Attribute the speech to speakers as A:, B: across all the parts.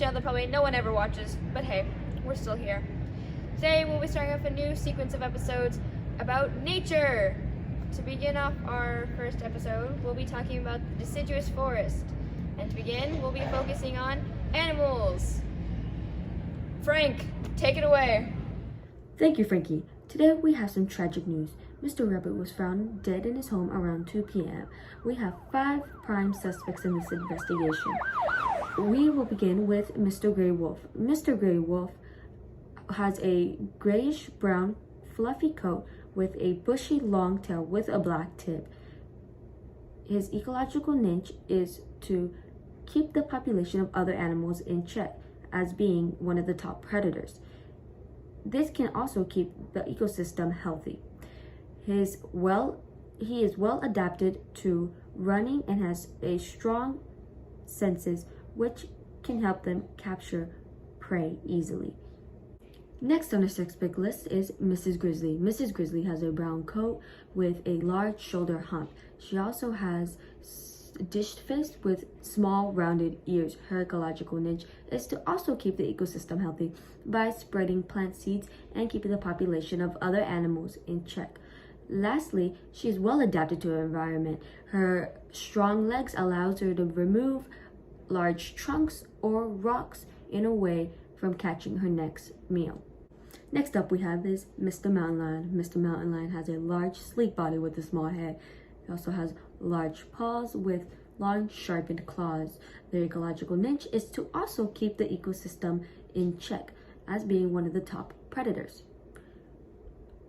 A: channel that probably no one ever watches, but hey, we're still here. Today we'll be starting off a new sequence of episodes about nature. To begin off our first episode, we'll be talking about the deciduous forest. And to begin, we'll be focusing on animals. Frank, take it away.
B: Thank you, Frankie. Today we have some tragic news. Mr. Rabbit was found dead in his home around 2 p.m. We have 5 prime suspects in this investigation. We will begin with Mr. Gray Wolf. Mr. Gray Wolf has a grayish-brown fluffy coat with a bushy long tail with a black tip. His ecological niche is to keep the population of other animals in check, as being one of the top predators. This can also keep the ecosystem healthy. He is well adapted to running and has a strong senses which can help them capture prey easily. Next on the suspect list is Mrs. Grizzly. Mrs. Grizzly has a brown coat with a large shoulder hump. She also has dished fist with small rounded ears. Her ecological niche is to also keep the ecosystem healthy by spreading plant seeds and keeping the population of other animals in check. Lastly, she is well adapted to her environment. Her strong legs allows her to remove large trunks or rocks in a way from catching her next meal. Next up we have is Mr. Mountain Lion. Mr. Mountain Lion has a large, sleek body with a small head. He also has large paws with long, sharpened claws. Their ecological niche is to also keep the ecosystem in check, as being one of the top predators.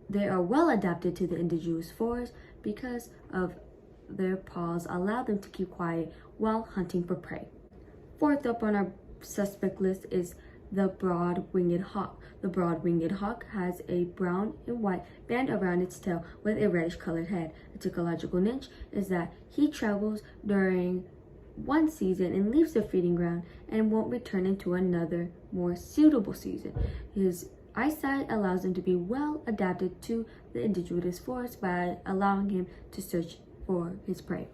B: They are well adapted to the indigenous forest because of their paws allow them to keep quiet while hunting for prey. Fourth up on our suspect list is the broad-winged hawk. The broad-winged hawk has a brown and white band around its tail with a reddish-colored head. Its ecological niche is that he travels during one season and leaves the feeding ground and won't return into another, more suitable season. His eyesight allows him to be well adapted to the indigenous forest by allowing him to search for his prey.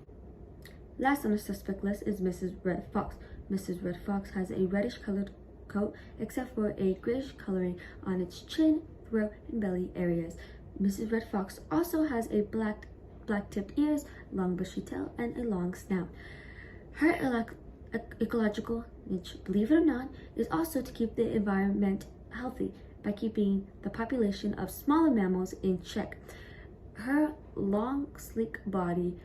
B: Last on the suspect list is Mrs. Red Fox. Mrs. Red Fox has a reddish-colored coat except for a grayish coloring on its chin, throat, and belly areas. Mrs. Red Fox also has a black-tipped ears, long bushy tail, and a long snout. Her ecological niche, believe it or not, is also to keep the environment healthy by keeping the population of smaller mammals in check. Her long, sleek body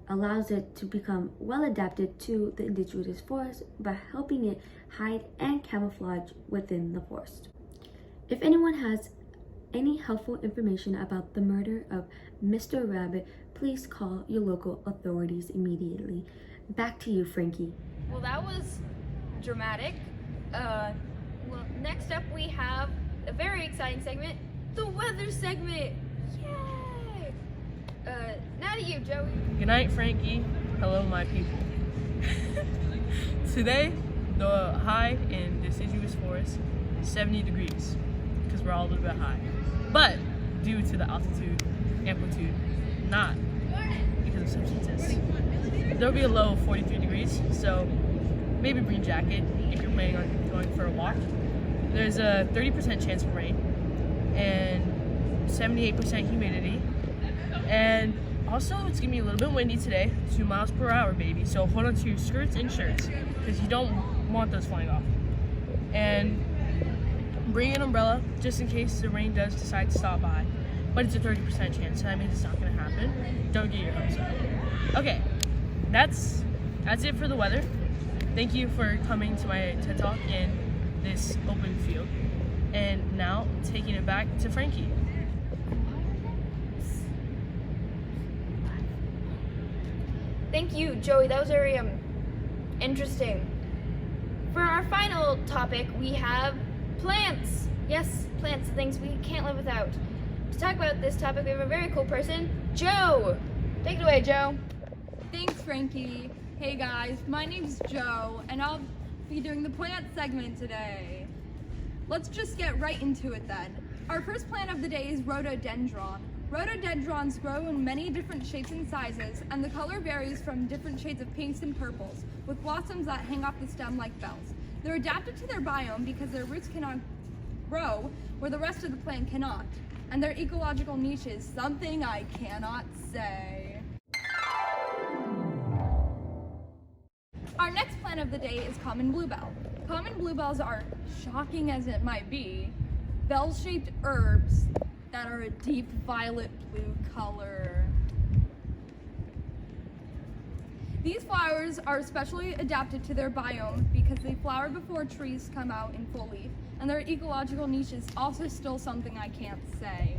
B: allows it to become well adapted to the indigenous forest by helping it hide and camouflage within the forest. If anyone has any helpful information about the murder of Mr. Rabbit, please call your local authorities immediately. Back to you, Frankie.
A: Well, that was dramatic. Next up we have a very exciting segment, the weather segment. Yay! Now to you, Joey.
C: Good night, Frankie. Hello, my people. Today, the high in deciduous forest is 70 degrees because we're all a little bit high. But due to the altitude, amplitude, not because of substances, there'll be a low of 43 degrees. So maybe bring a jacket if you're planning on going for a walk. There's a 30% chance of rain and 78% humidity. And also, it's gonna be a little bit windy today, 2 miles per hour, baby. So hold on to your skirts and shirts because you don't want those flying off. And bring an umbrella just in case the rain does decide to stop by. But it's a 30% chance, so that means it's not gonna happen. Don't get your hopes up. Okay, that's it for the weather. Thank you for coming to my TED Talk in this open field. And now, taking it back to Frankie.
A: Thank you, Joey. That was very interesting. For our final topic, we have plants. Yes, plants, things we can't live without. To talk about this topic, we have a very cool person, Joe. Take it away, Joe.
D: Thanks, Frankie. Hey guys, my name's Joe, and I'll be doing the plant segment today. Let's just get right into it then. Our first plant of the day is rhododendron. Rhododendrons grow in many different shapes and sizes, and the color varies from different shades of pinks and purples, with blossoms that hang off the stem like bells. They're adapted to their biome because their roots cannot grow where the rest of the plant cannot. And their ecological niche is something I cannot say. Our next plant of the day is common bluebell. Common bluebells are, shocking as it might be, bell-shaped herbs that are a deep violet blue color. These flowers are especially adapted to their biome because they flower before trees come out in full leaf, and their ecological niche is also still something I can't say.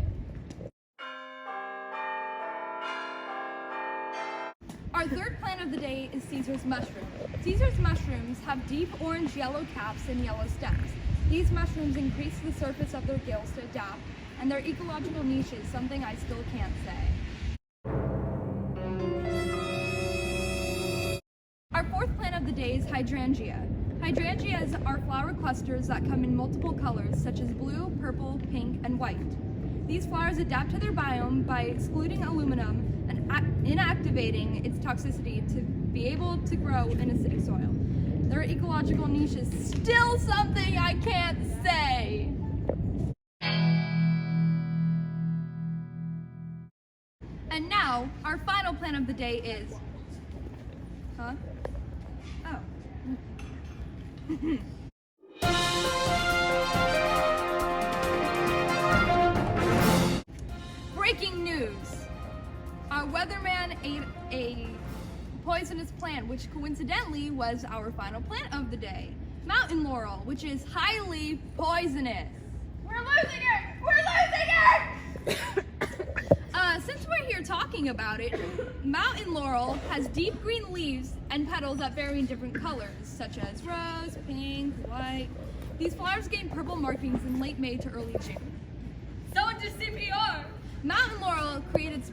D: Our third plant of the day is Caesar's mushroom. Caesar's mushrooms have deep orange-yellow caps and yellow stems. These mushrooms increase the surface of their gills to adapt, and their ecological niche is something I still can't say. Our fourth plant of the day is hydrangea. Hydrangeas are flower clusters that come in multiple colors, such as blue, purple, pink, and white. These flowers adapt to their biome by excluding aluminum and inactivating its toxicity to be able to grow in acidic soil. Their ecological niche is still something I can't say. And now, our final plant of the day is... Huh? Oh. Breaking news! Our weatherman ate a poisonous plant, which coincidentally was our final plant of the day. Mountain laurel, which is highly poisonous.
A: We're losing it! We're losing it!
D: Since we're here talking about it, mountain laurel has deep green leaves and petals that vary in different colors, such as rose, pink, white. These flowers gain purple markings in late May to early June.
A: Someone do CPR!
D: Mountain laurel created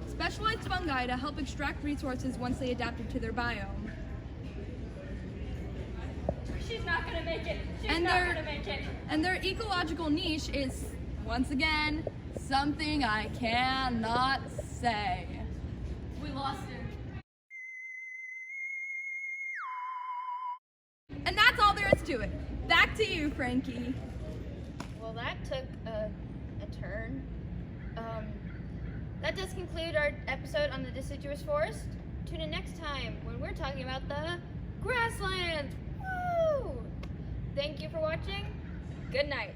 D: specialized fungi to help extract resources once they adapted to their biome.
A: She's not gonna make it. She's
D: And
A: not
D: they're-
A: gonna make it.
D: And their ecological niche is, once again, something I cannot say.
A: We lost her.
D: And that's all there is to it. Back to you, Frankie.
A: Well, that took a turn. That does conclude our episode on the deciduous forest. Tune in next time when we're talking about the grasslands. Woo! Thank you for watching. Good night.